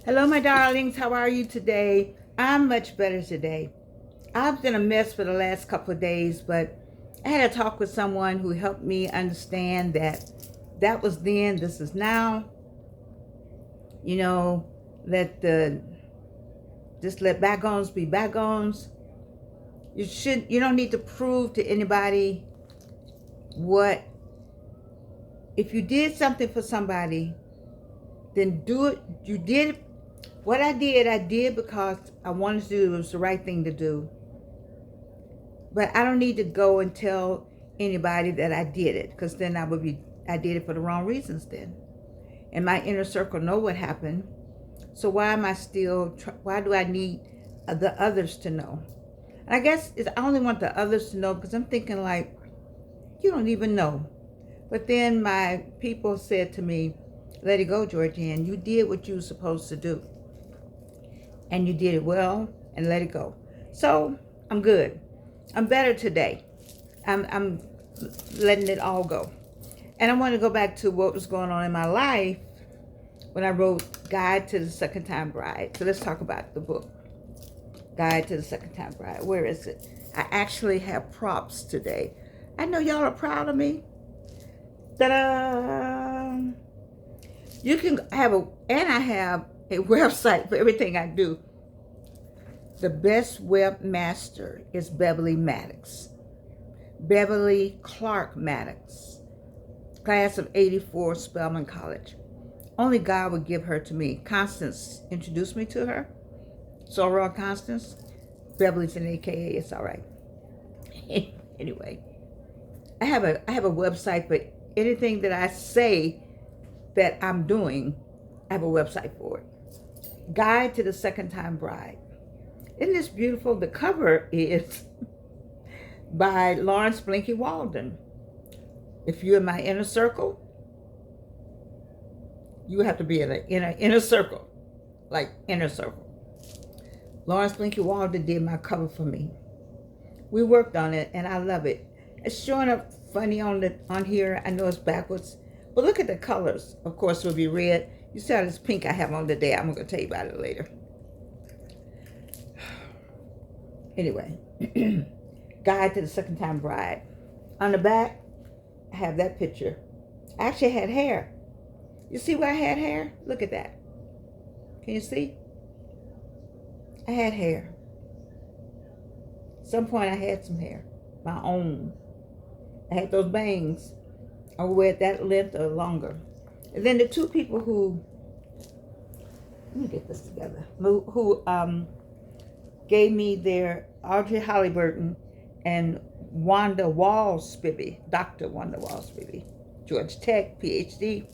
Hello, my darlings. How are you today? I'm much better today. I've been a mess for the last couple of days, but I had a talk with someone who helped me understand that that was then, this is now. You know, let the just let bygones be bygones. You don't need to prove to anybody what. If you did something for somebody, then do it. You did it. What I did because I wanted to do, it was the right thing to do. But I don't need to go and tell anybody that I did it, because then I did it for the wrong reasons then. And my inner circle know what happened. So why do I need the others to know? And I guess I only want the others to know because I'm thinking like, you don't even know. But then my people said to me, let it go, Georgianne. You did what you were supposed to do. And you did it well, and let it go. So I'm good. I'm better today. I'm letting it all go. And I want to go back to what was going on in my life when I wrote Guide to the Second Time Bride. So let's talk about the book, Guide to the Second Time Bride. Where is it? I actually have props today. I know y'all are proud of me. Ta-da! You can have and I have a website for everything I do. The best webmaster is Beverly Maddox. Beverly Clark Maddox, class of '84, Spelman College. Only God would give her to me. Constance introduced me to her. Sorrel Constance. Beverly's an AKA, it's all right. Anyway, I have a website for anything that I say that I'm doing. I have a website for it. Guide to the Second Time Bride. Isn't this beautiful? The cover is by Lawrence Blinky Walden. If you're in my inner circle, you have to be in an inner circle, like inner circle. Lawrence Blinky Walden did my cover for me. We worked on it, and I love it. It's showing up funny on here. I know it's backwards, but look at the colors. Of course, it will be red. You see how this pink I have on today. I'm going to tell you about it later. Anyway, Guide to the Second Time Bride. On the back, I have that picture. I actually had hair. You see where I had hair? Look at that. Can you see? I had hair. At some point I had some hair. My own. I had those bangs. I would wear it that length or longer. And then the two people who, let me get this together, who gave me their Audrey Halliburton and Wanda Walls-Bibby, Dr. Wanda Walls-Bibby, Georgia Tech, PhD,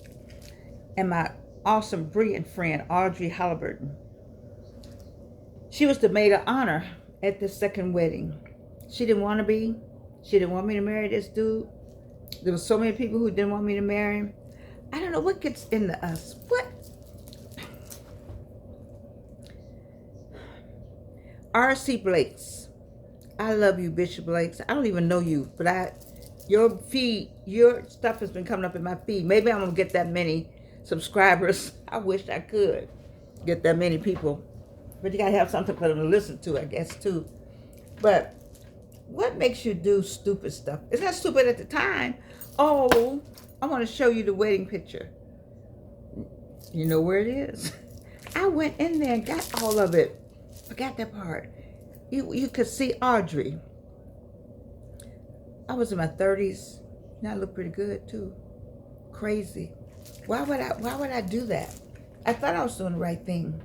and my awesome, brilliant friend, Audrey Halliburton. She was the maid of honor at the second wedding. She didn't want to be. She didn't want me to marry this dude. There were so many people who didn't want me to marry him. I don't know what gets into us. What? R.C. Blakes. I love you, Bishop Blakes. I don't even know you, but your stuff has been coming up in my feed. Maybe I'm going to get that many subscribers. I wish I could get that many people. But you got to have something for them to listen to, I guess, too. But what makes you do stupid stuff? It's not stupid at the time. Oh, I want to show you the wedding picture. You know where it is. I went in there and got all of it. Forgot that part. You could see Audrey. I was in my 30s. Now I look pretty good too. Crazy. Why would I do that? I thought I was doing the right thing.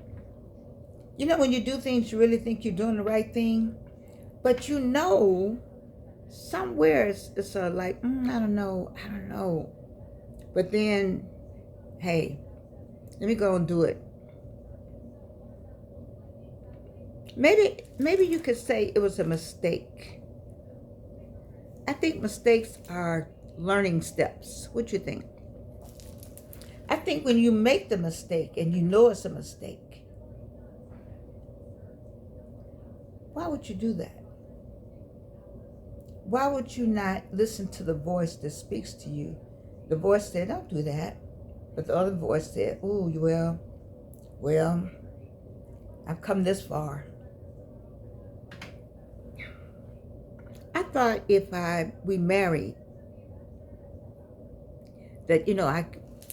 You know when you do things you really think you're doing the right thing, but you know somewhere it's like, I don't know. But then, hey, let me go and do it. Maybe you could say it was a mistake. I think mistakes are learning steps. What you think? I think when you make the mistake and you know it's a mistake, why would you do that? Why would you not listen to the voice that speaks to you? The voice said, don't do that. But the other voice said, ooh, well, Well, I've come this far. I thought if we married, that,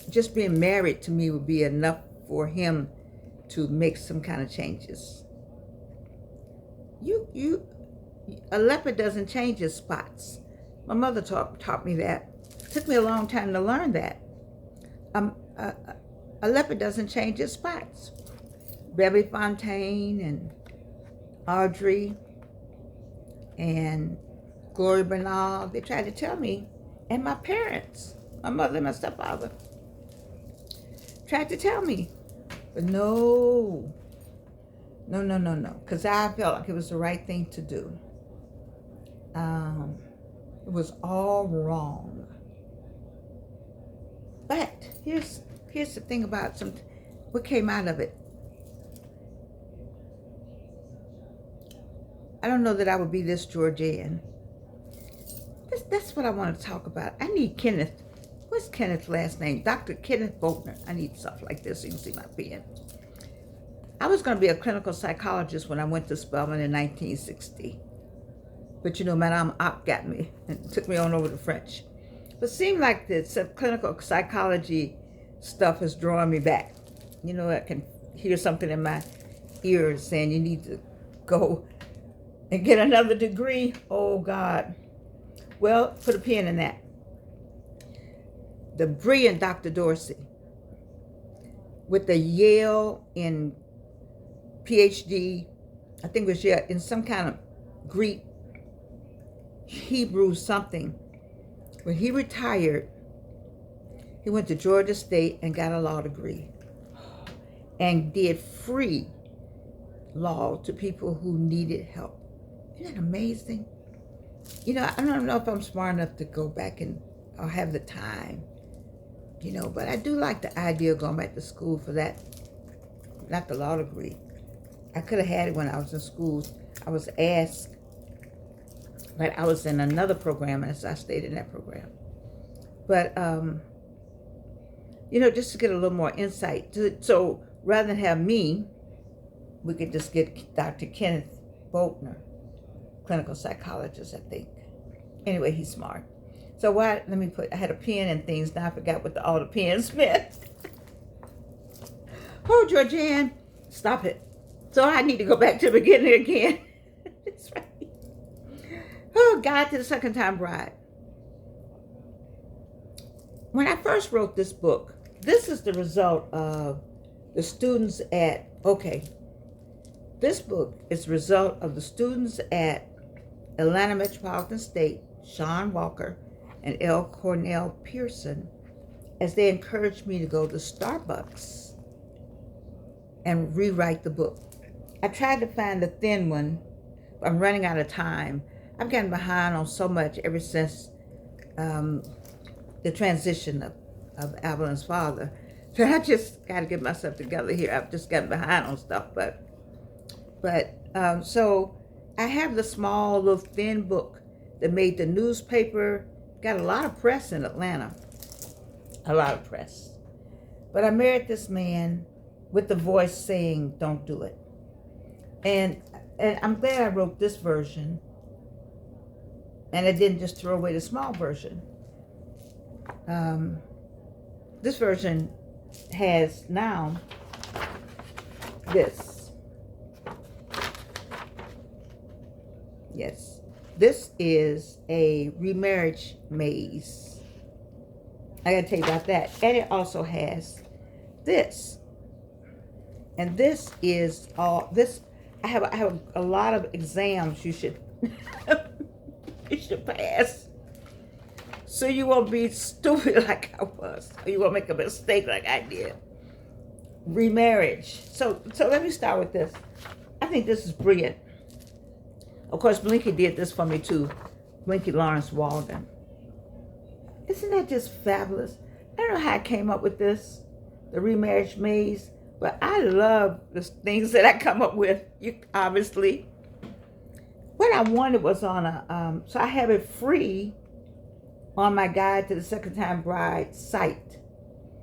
just being married to me would be enough for him to make some kind of changes. A leopard doesn't change his spots. My mother taught me that. It took me a long time to learn that. A leopard doesn't change his spots. Bebe Fontaine and Audrey and Gloria Bernal, they tried to tell me, and my parents, my mother and my stepfather, tried to tell me, but no, because I felt like it was the right thing to do. It was all wrong. But here's the thing about what came out of it. I don't know that I would be this Georgian. That's what I want to talk about. I need Kenneth. What's Kenneth's last name? Dr. Kenneth Boatner. I need stuff like this so you can see my pen. I was going to be a clinical psychologist when I went to Spelman in 1960. But Madame Opp got me and took me on over to French. But it seemed like the clinical psychology stuff is drawing me back. I can hear something in my ears saying you need to go and get another degree. Oh, God. Well, put a pin in that. The brilliant Dr. Dorsey, with the Yale in PhD, I think it was Yale, in some kind of Greek, Hebrew something. When he retired, he went to Georgia State and got a law degree and did free law to people who needed help. Isn't that amazing? I don't know if I'm smart enough to go back or have the time, but I do like the idea of going back to school for that, not the law degree. I could have had it when I was in school. I was asked, but I was in another program, and so I stayed in that program. But, just to get a little more insight. So rather than have me, we could just get Dr. Kenneth Boatner, clinical psychologist, I think. Anyway, he's smart. So I had a pen and things, now I forgot what all the pens meant. Oh, Georgianne, stop it. So I need to go back to the beginning again. That's right. Oh, Guide to the Second Time Bride. When I first wrote this book, this is the result of the students this book is the result of the students at Atlanta Metropolitan State, Sean Walker and L. Cornell Pearson, as they encouraged me to go to Starbucks and rewrite the book. I tried to find the thin one. I'm running out of time. I've gotten behind on so much ever since the transition of Evelyn's father. So I just got to get myself together here. I've just gotten behind on stuff, so I have the small little thin book that made the newspaper, got a lot of press in Atlanta, a lot of press. But I married this man with the voice saying, don't do it. And I'm glad I wrote this version, and I didn't just throw away the small version. This version has now this. Yes, this is a remarriage maze. I gotta tell you about that. And it also has this. And this is all this. I have a lot of exams you should you should pass, so you won't be stupid like I was, or you won't make a mistake like I did. Remarriage. So let me start with this. I think this is brilliant. Of course, Blinky did this for me too. Blinky Lawrence Walden. Isn't that just fabulous? I don't know how I came up with this, the remarriage maze, but I love the things that I come up with, obviously. What I wanted was on so I have it free on my Guide to the Second Time Bride site.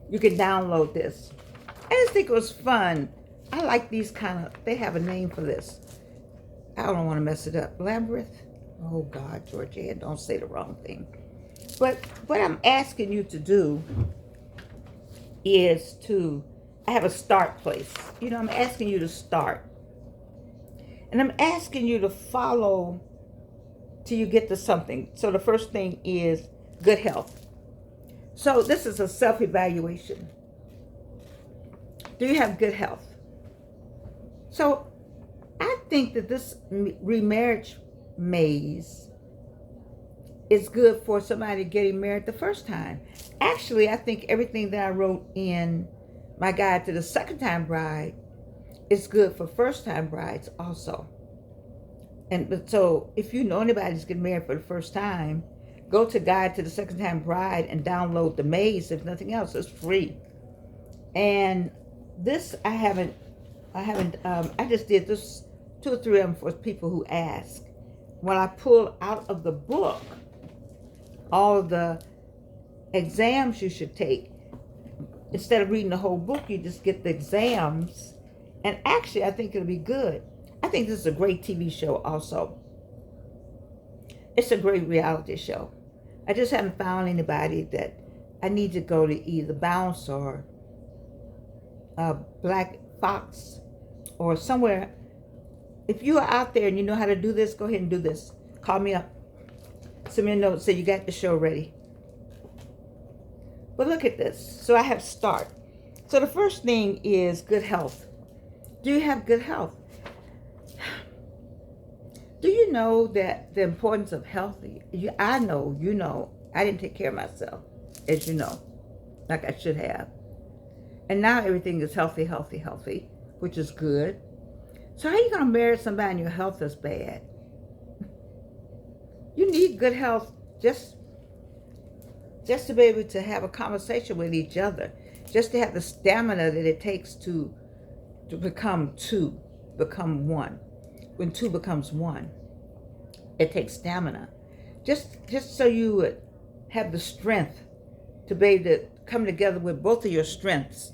You can download this. I just think it was fun I like these kind of, they have a name for this. I don't want to mess it up. Labyrinth? Oh God, Georgia, don't say the wrong thing. But what I'm asking you to do is to, I have a start place. You know, I'm asking you to start. And I'm asking you to follow till you get to something. So the first thing is good health. So this is a self-evaluation. Do you have good health? So I think that this remarriage maze is good for somebody getting married the first time. Actually, I think everything that I wrote in my guide to the second-time bride is good for first-time brides also. And so if you know anybody's getting married for the first time, go to Guide to the Second-Time Bride and download the maze. If nothing else, it's free. And this I just did this 2 or 3 of them for people who ask. When I pull out of the book all of the exams you should take, instead of reading the whole book, you just get the exams. And actually, I think it'll be good. I think this is a great TV show also. It's a great reality show. I just haven't found anybody that I need to go to either Bounce or Black Fox or somewhere. If you are out there and you know how to do this, go ahead and do this. Call me up. Send me a note, say you got the show ready. But look at this. So I have start. So the first thing is good health. Do you have good health? Do you know that the importance of healthy? I know, you know, I didn't take care of myself, as you know, like I should have. And now everything is healthy, healthy, healthy, which is good. So how are you going to marry somebody and your health is bad? You need good health just to be able to have a conversation with each other, just to have the stamina that it takes to become two, become one. When two becomes one, it takes stamina. Just so you would have the strength to be able to come together with both of your strengths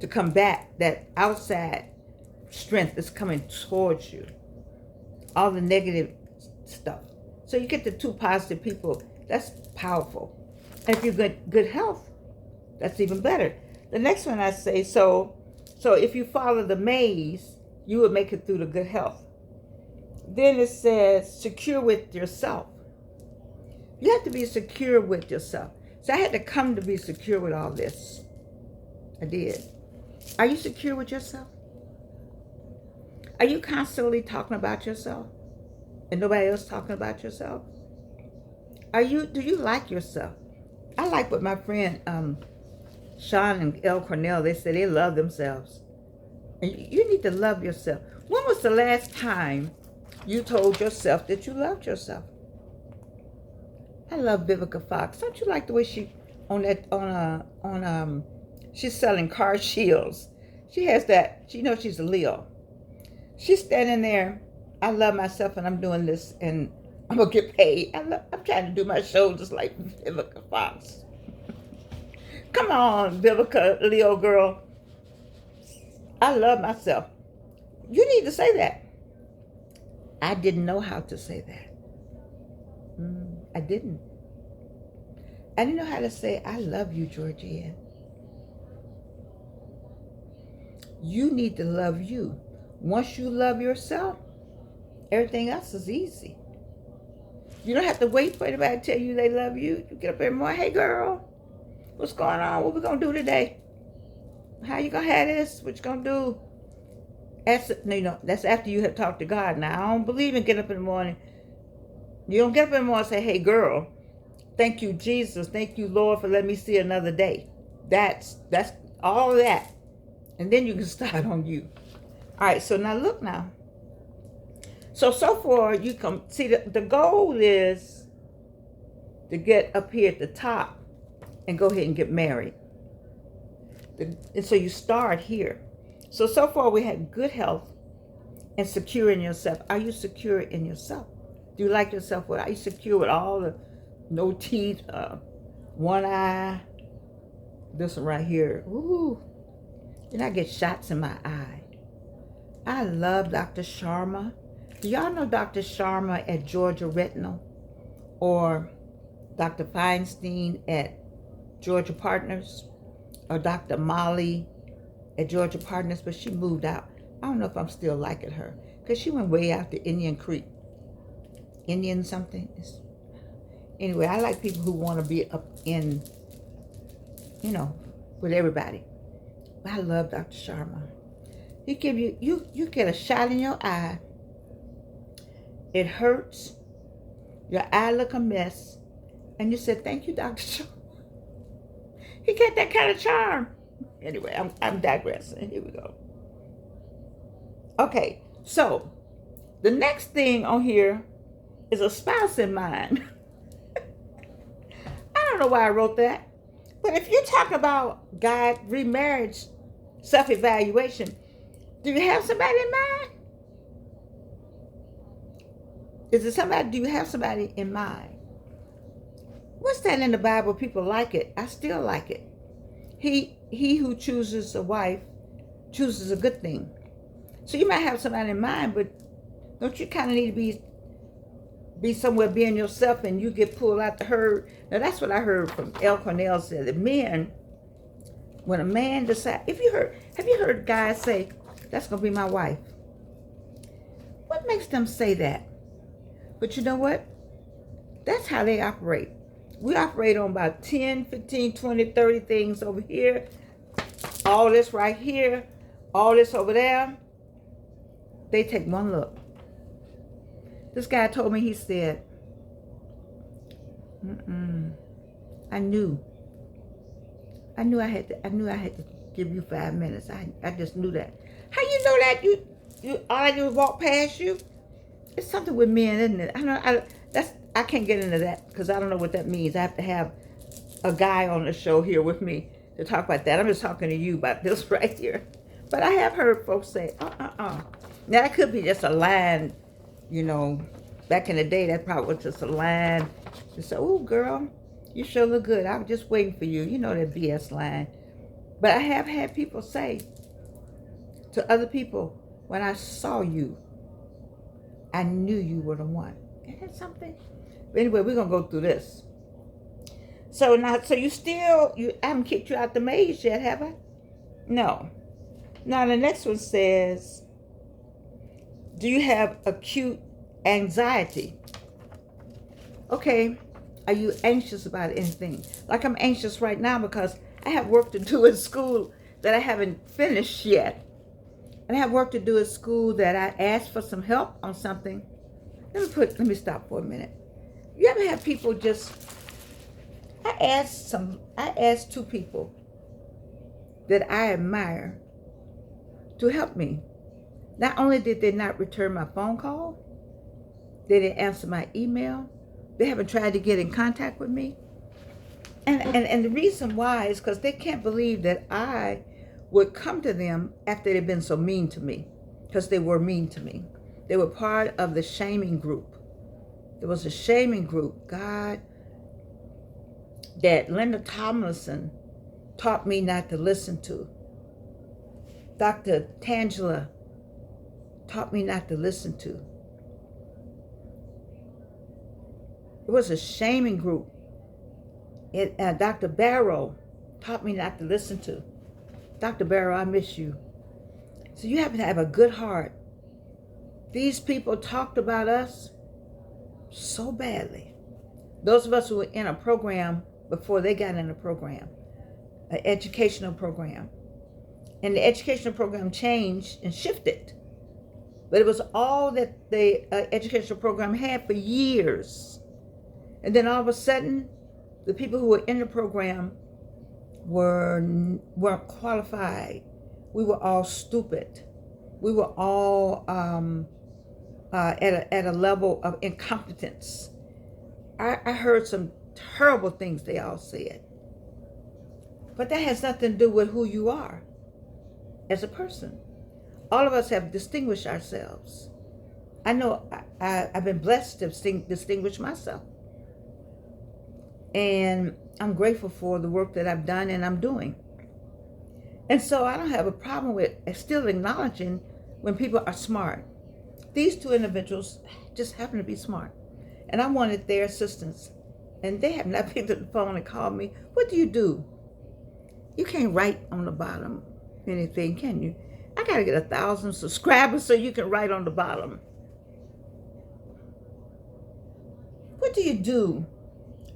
to combat that outside strength that's coming towards you, all the negative stuff. So you get the 2 positive people. That's powerful. And if you get good health, that's even better. The next one I say, so if you follow the maze, you will make it through the good health. Then it says secure with yourself. You have to be secure with yourself. So I had to come to be secure with all this. I did. Are you secure with yourself? Are you constantly talking about yourself and nobody else talking about yourself? Do you like yourself? I like what my friend Sean and El Cornell, they said they love themselves. And you need to love yourself. When was the last time you told yourself that you loved yourself? I love Vivica Fox. Don't you like the way she she's selling car shields. She has that, you know, she's a Leo. She's standing there. I love myself and I'm doing this and I'm gonna get paid. I'm trying to do my show just like Vivica Fox. Come on, Vivica, Leo girl. I love myself. You need to say that. I didn't know how to say that. I didn't. I didn't know how to say, I love you, Georgia. You need to love you. Once you love yourself, everything else is easy. You don't have to wait for anybody to tell you they love you. You get up every morning, hey girl, what's going on? What we gonna do today? How you gonna have this? What you gonna do? That's after you have talked to God. Now, I don't believe in get up in the morning. You don't get up in the morning and say, hey girl, thank you, Jesus. Thank you, Lord, for letting me see another day. That's all of that. And then you can start on you. All right, so now look now. So far, you come, see, the goal is to get up here at the top and go ahead and get married. And so you start here. So far we had good health and secure in yourself. Are you secure in yourself? Do you like yourself? Are you secure with all the no teeth, one eye, this one right here? Ooh, and I get shots in my eye. I love Dr. Sharma. Do y'all know Dr. Sharma at Georgia Retinal? Or Dr. Feinstein at Georgia Partners? Or Dr. Molly at Georgia Partners, but she moved out. I don't know if I'm still liking her, because she went way out to Indian Creek. Indian something. Anyway, I like people who want to be up in, with everybody. I love Dr. Sharma. He give you get a shot in your eye. It hurts. Your eye look a mess. And you said, thank you, Dr. Sharma. He got that kind of charm. Anyway, I'm digressing. Here we go. Okay, so the next thing on here is a spouse in mind. I don't know why I wrote that. But if you talk about God, remarriage, self-evaluation, do you have somebody in mind? Do you have somebody in mind? What's that in the Bible? People like it. I still like it. He who chooses a wife chooses a good thing. So you might have somebody in mind, but don't you kind of need to be somewhere being yourself, and you get pulled out the herd? Now that's what I heard from L. Cornell said. That men, when a man decides, have you heard guys say, that's going to be my wife? What makes them say that? But you know what? That's how they operate. We operate on about 10, 15, 20, 30 things over here. All this right here. All this over there. They take one look. This guy told me, he said, I knew I had to give you 5 minutes. I just knew that. How you know that? You all I do is walk past you? It's something with men, isn't it? I can't get into that because I don't know what that means. I have to have a guy on the show here with me to talk about that. I'm just talking to you about this right here. But I have heard folks say, Now that could be just a line, back in the day, that probably was just a line. You say, oh girl, you sure look good. I was just waiting for you. You know that BS line. But I have had people say to other people, when I saw you, I knew you were the one. Isn't that something? But anyway, we're going to go through this. So you I haven't kicked you out the maze yet, have I? No. Now the next one says, do you have acute anxiety? Okay, are you anxious about anything? Like I'm anxious right now because I have work to do in school that I haven't finished yet. And I have work to do at school that I asked for some help on something. Let me stop for a minute. You ever have people I asked 2 people that I admire to help me. Not only did they not return my phone call, they didn't answer my email, they haven't tried to get in contact with me. And the reason why is because they can't believe that I would come to them after they've been so mean to me, because they were mean to me. They were part of the shaming group. There was a shaming group, God, that Linda Tomlinson taught me not to listen to. Dr. Tangela taught me not to listen to. It was a shaming group. Dr. Barrow taught me not to listen to. Dr. Barrow, I miss you. So you have to have a good heart. These people talked about us so badly. Those of us who were in a program before they got in a program, an educational program. And the educational program changed and shifted. But it was all that the educational program had for years. And then all of a sudden, the people who were in the program weren't qualified. We were all stupid. We were all at a level of incompetence. I heard some terrible things they all said. But that has nothing to do with who you are as a person. All of us have distinguished ourselves. I know I've been blessed to distinguish myself. And I'm grateful for the work that I've done and I'm doing. And so I don't have a problem with still acknowledging when people are smart. These two individuals just happen to be smart. And I wanted their assistance. And they have not picked up the phone and called me. What do? You can't write on the bottom anything, can you? I got to get 1,000 subscribers so you can write on the bottom. What do you do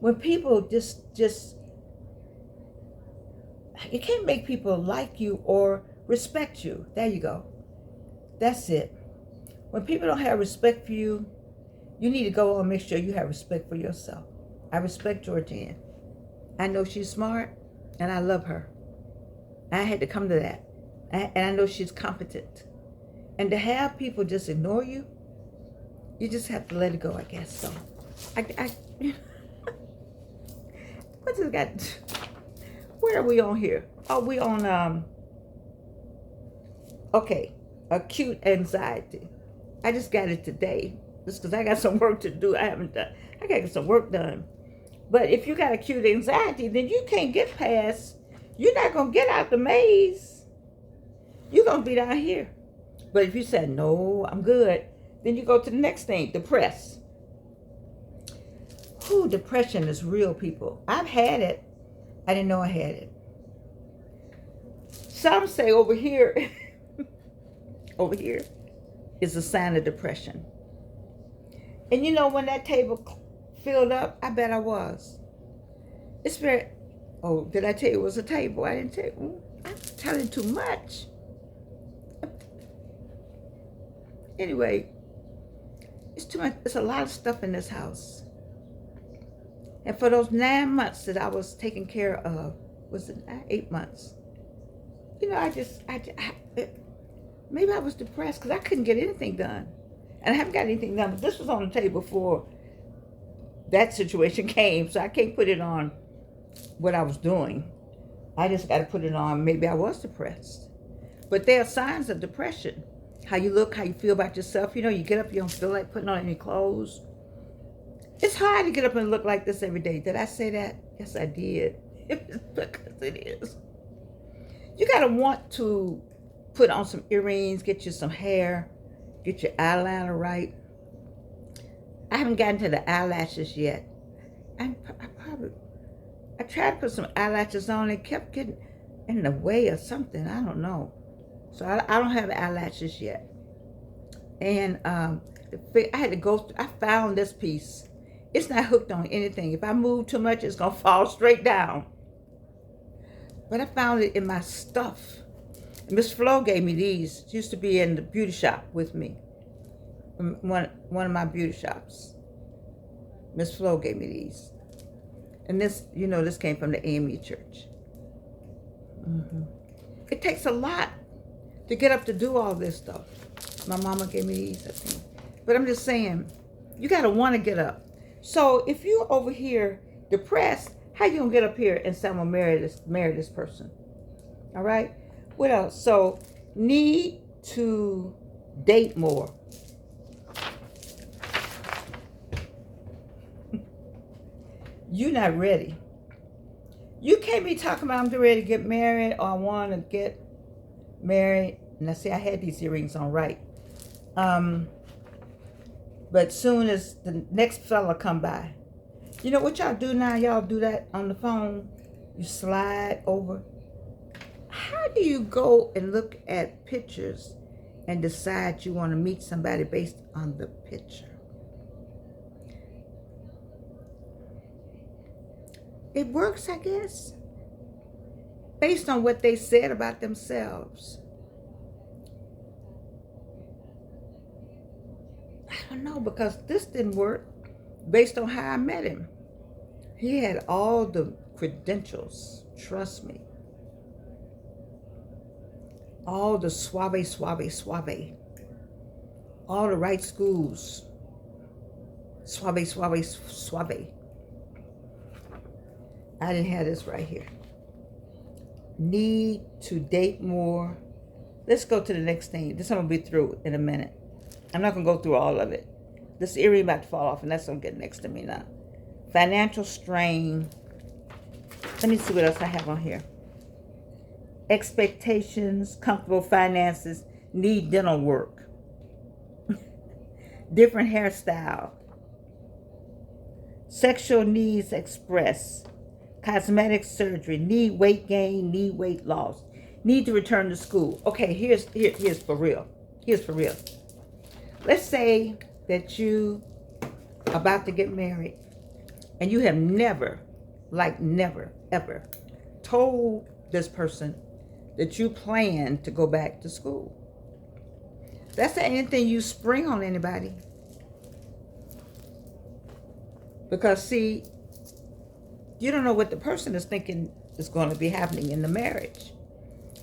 when people just you can't make people like you or respect you. There you go. That's it. When people don't have respect for you, you need to go on and make sure you have respect for yourself. I respect Georgianne. I know she's smart, and I love her. I had to come to that. And I know she's competent. And to have people just ignore you, you just have to let it go, I guess. So, what's this got? Where are we on here? Oh, we on, okay, acute anxiety. I just got it today. Just because I got some work to do. I got to get some work done. But if you got acute anxiety, then you can't get past, you're not going to get out the maze. You're going to be down here. But if you said, no, I'm good, then you go to the next thing, depressed. Whew, depression is real, people. I've had it. I didn't know I had it. Some say over here, over here is a sign of depression. And you know, when that table filled up, I bet I was. It's very, oh, did I tell you it was a table? I didn't tell you. I'm telling too much. Anyway, it's too much. It's a lot of stuff in this house. And for those 9 months that I was taking care of, was it 8 months? You know, maybe I was depressed because I couldn't get anything done. And I haven't got anything done, but this was on the table before that situation came, so I can't put it on what I was doing. I just got to put it on, maybe I was depressed. But there are signs of depression. How you look, how you feel about yourself. You know, you get up, you don't feel like putting on any clothes. It's hard to get up and look like this every day. Did I say that? Yes, I did. Because it is. You got to want to put on some earrings, get you some hair, get your eyeliner right. I haven't gotten to the eyelashes yet. I tried to put some eyelashes on. It kept getting in the way or something. I don't know. So I don't have eyelashes yet. And I had to go, I found this piece. It's not hooked on anything. If I move too much, it's going to fall straight down. But I found it in my stuff. Miss Flo gave me these. She used to be in the beauty shop with me. One of my beauty shops. Miss Flo gave me these. And this, you know, this came from the AME church. Mm-hmm. It takes a lot to get up to do all this stuff. My mama gave me these, I think. But I'm just saying, you got to want to get up. So if you're over here depressed, how you going to get up here and say, I'm going to marry this person? All right? What else? So, need to date more. You're not ready. You can't be talking about I'm ready to get married or I want to get married. Now, see, I had these earrings on right. But soon as the next fella come by, you know what y'all do now? Y'all do that on the phone. You slide over. How do you go and look at pictures and decide you want to meet somebody based on the picture? It works, I guess, based on what they said about themselves. I don't know, because this didn't work based on how I met him. He had all the credentials, trust me. All the suave. All the right schools. Suave. I didn't have this right here. Need to date more. Let's go to the next thing. This I'm going to be through in a minute. I'm not going to go through all of it. This earring about to fall off, and that's going to get next to me now. Financial strain. Let me see what else I have on here. Expectations, comfortable finances. need dental work, different hairstyle, sexual needs expressed, cosmetic surgery, need weight gain, need weight loss, need to return to school. Okay, here's for real. Here's for real. Let's say that you about to get married and you have never, like never, ever told this person that you plan to go back to school. That's not anything you spring on anybody. Because see, you don't know what the person is thinking is going to be happening in the marriage.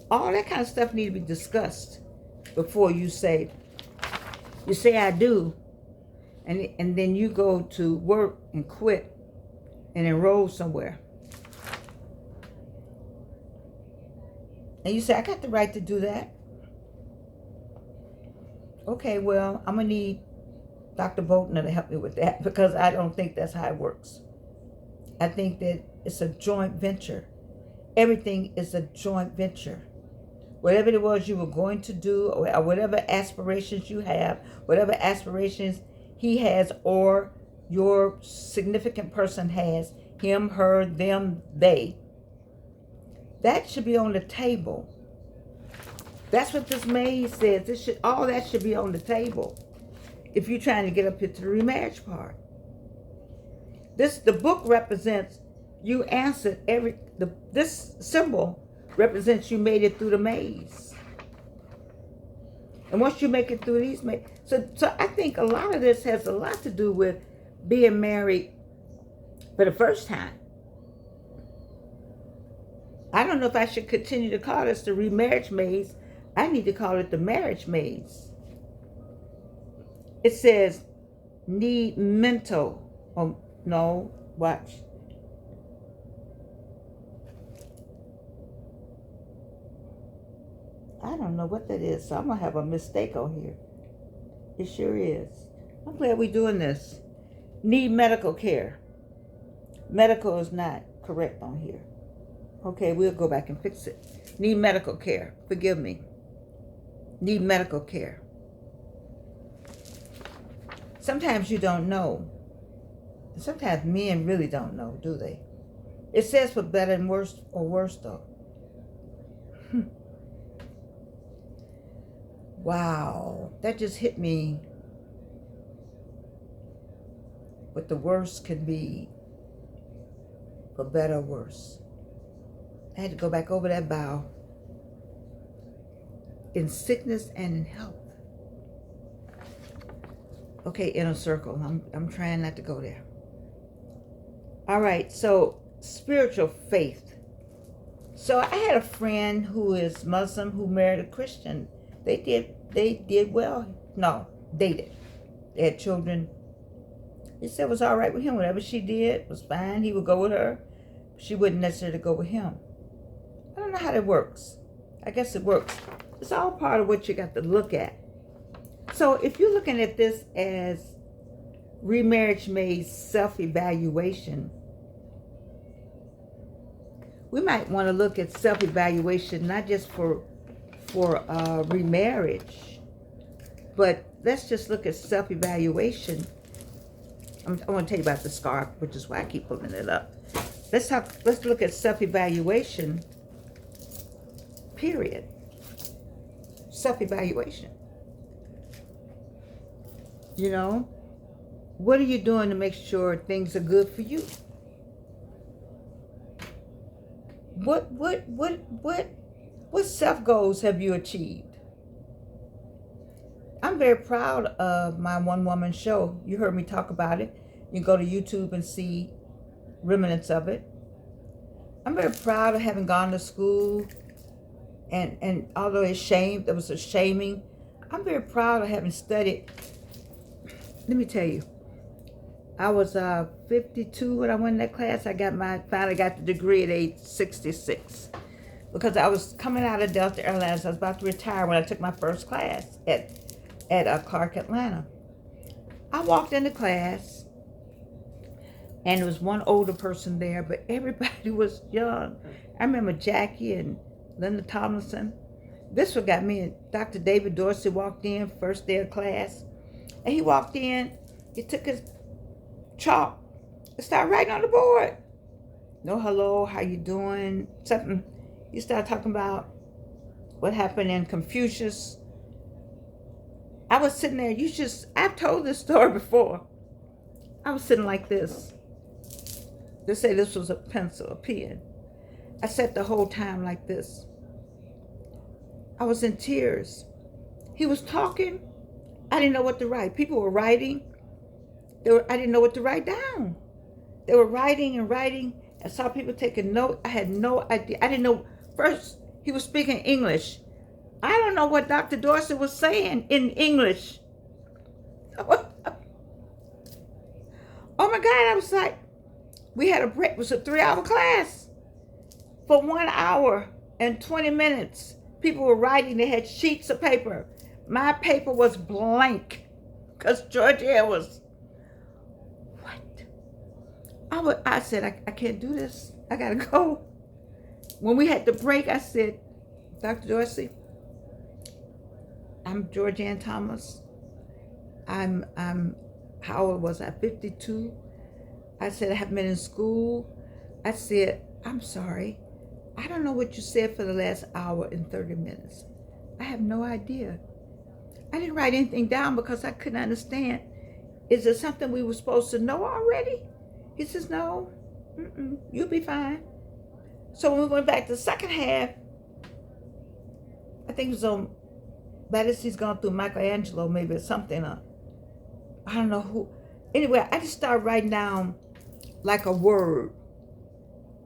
All that kind of stuff needs to be discussed before you say I do, and then you go to work and quit and enroll somewhere. And you say, I got the right to do that. Okay, well, I'm going to need Dr. Bolton to help me with that, because I don't think that's how it works. I think that it's a joint venture. Everything is a joint venture. Whatever it was you were going to do, or whatever aspirations you have, whatever aspirations he has, or your significant person has, him, her, them, they, that should be on the table. That's what this maid says. All that should be on the table if you're trying to get up here to the remarriage part. The book represents you answered this symbol represents you made it through the maze. And once you make it through these mazes, so I think a lot of this has a lot to do with being married for the first time. I don't know if I should continue to call this the remarriage maze. I need to call it the marriage maze. It says need mental. Oh, no, watch. I don't know what that is, so I'm going to have a mistake on here. It sure is. I'm glad we're doing this. Need medical care. Medical is not correct on here. Okay, we'll go back and fix it. Need medical care. Forgive me. Need medical care. Sometimes you don't know. Sometimes men really don't know, do they? It says for better and worse, or worse though. Wow, that just hit me. What the worst can be for better or worse. I had to go back over that vow. In sickness and in health. Okay, inner circle. I'm trying not to go there. All right, so spiritual faith. So I had a friend who is Muslim who married a Christian. They did well. No, dated. They had children. He said it was all right with him. Whatever she did was fine. He would go with her. She wouldn't necessarily go with him. I don't know how that works. I guess it works. It's all part of what you got to look at. So if you're looking at this as remarriage maze self-evaluation, we might want to look at self-evaluation not just for remarriage, but let's just look at self-evaluation. I want to tell you about the scarf, which is why I keep pulling it up. Let's look at self-evaluation, period. Self-evaluation. You know, what are you doing to make sure things are good for you? What self-goals have you achieved? I'm very proud of my one-woman show. You heard me talk about it. You can go to YouTube and see remnants of it. I'm very proud of having gone to school, and although there was a shaming, I'm very proud of having studied. Let me tell you, I was 52 when I went in that class. I finally got the degree at age 66. Because I was coming out of Delta Airlines. I was about to retire when I took my first class at Clark, Atlanta. I walked into class, and there was one older person there, but everybody was young. I remember Jackie and Linda Tomlinson. This one got me. And Dr. David Dorsey walked in, first day of class. And he walked in, he took his chalk and started writing on the board. No hello, how you doing? Something. He started talking about what happened in Confucius. I was sitting there, I've told this story before. I was sitting like this. They say this was a pencil, a pen. I sat the whole time like this. I was in tears. He was talking. I didn't know what to write. People were writing. I didn't know what to write down. They were writing and writing. I saw people taking notes. I had no idea. I didn't know. First, he was speaking English. I don't know what Dr. Dorsey was saying in English. Oh my God, I was like, we had a break. It was a 3-hour class. For 1 hour and 20 minutes, people were writing. They had sheets of paper. My paper was blank because Georgia was, what? I said, I can't do this. I gotta go. When we had the break, I said, Dr. Dorsey, I'm Georgianne Thomas. I'm how old was I? 52. I said, I haven't been in school. I said, I'm sorry. I don't know what you said for the last hour and 30 minutes. I have no idea. I didn't write anything down because I couldn't understand. Is it something we were supposed to know already? He says, no, you'll be fine. So when we went back to the second half, I think it was on Battersea's gone through Michelangelo, maybe, or something. I don't know who. Anyway, I just started writing down like a word.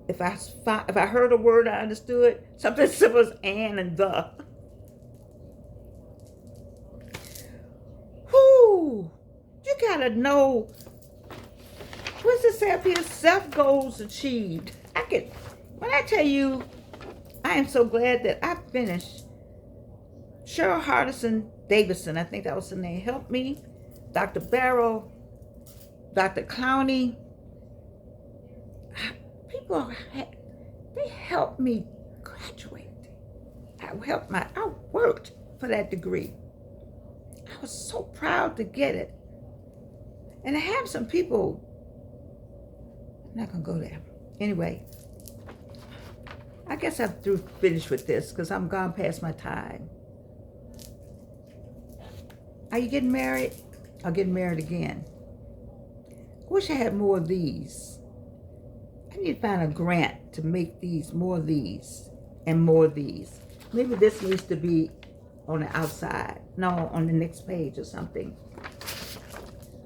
If I heard a word I understood, something simple as and the. Whoo! You gotta know. What's it say up here? Self goals achieved. When I tell you, I am so glad that I finished. Cheryl Hardison Davidson, I think that was the name, helped me. Dr. Barrow, Dr. Clowney. People, they helped me graduate. I worked for that degree. I was so proud to get it. And I have some people, I'm not gonna go there. Anyway, I guess I'm finished with this because I'm gone past my time. Are you getting married? Or getting married again? I wish I had more of these. I need to find a grant to make these, more of these, and more of these. Maybe this needs to be on the outside. No, on the next page or something.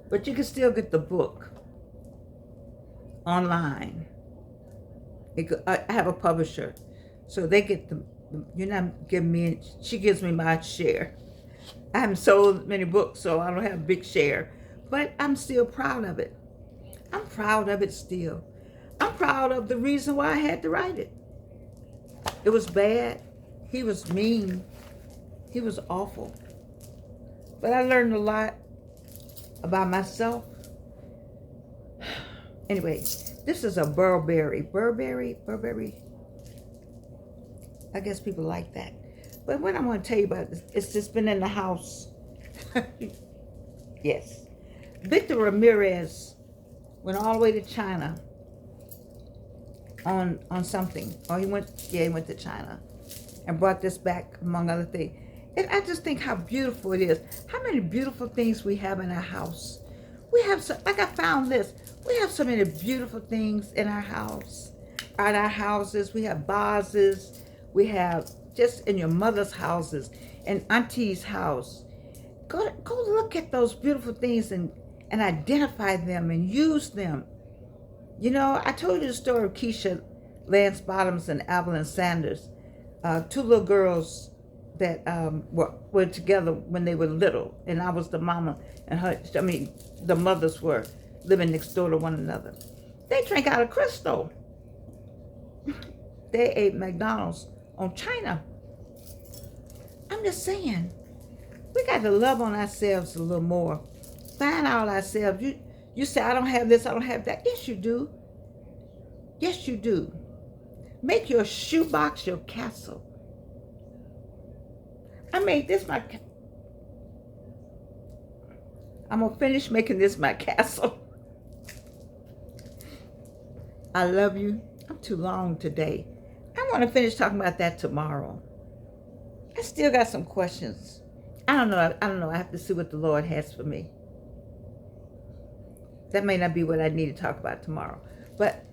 But you can still get the book online. I have a publisher, so they get you're not giving me, she gives me my share. I haven't sold many books, so I don't have a big share, but I'm still proud of it. I'm proud of it still. I'm proud of the reason why I had to write it. It was bad. He was mean. He was awful. But I learned a lot about myself. Anyway, this is a Burberry. Burberry. I guess people like that. But what I'm going to tell you about, it's just been in the house. Yes. Victor Ramirez went all the way to China on something. Oh, he went to China and brought this back, among other things. And I just think how beautiful it is. How many beautiful things we have in our house. We have so, like I found this. We have so many beautiful things in our house. At our houses, we have vases. We have just in your mother's houses and auntie's house. Go look at those beautiful things and identify them and use them. You know, I told you the story of Keisha Lance Bottoms and Evelyn Sanders, two little girls that were together when they were little, and I was the mama, and the mothers were living next door to one another. They drank out of crystal. They ate McDonald's on China. I'm just saying, we got to love on ourselves a little more. Find out ourselves. You say, I don't have this, I don't have that. Yes, you do. Yes, you do. Make your shoebox your castle. I made this my, I'm going to finish making this my castle. I love you. I'm too long today. I want to finish talking about that tomorrow. I still got some questions. I don't know. I have to see what the Lord has for me. That may not be what I need to talk about tomorrow. But,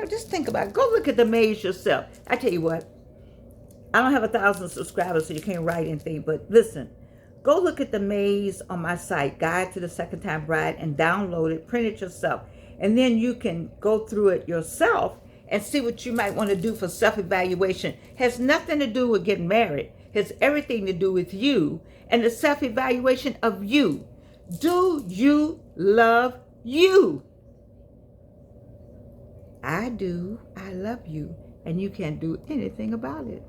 just think about it. Go look at the maze yourself. I tell you what, I don't have 1,000 subscribers, so you can't write anything. But listen, go look at the maze on my site, Guide to the Second Time Bride, and download it, print it yourself. And then you can go through it yourself and see what you might want to do for self-evaluation. Has nothing to do with getting married. Has everything to do with you and the self-evaluation of you. Do you love you? I do. I love you. And you can't do anything about it.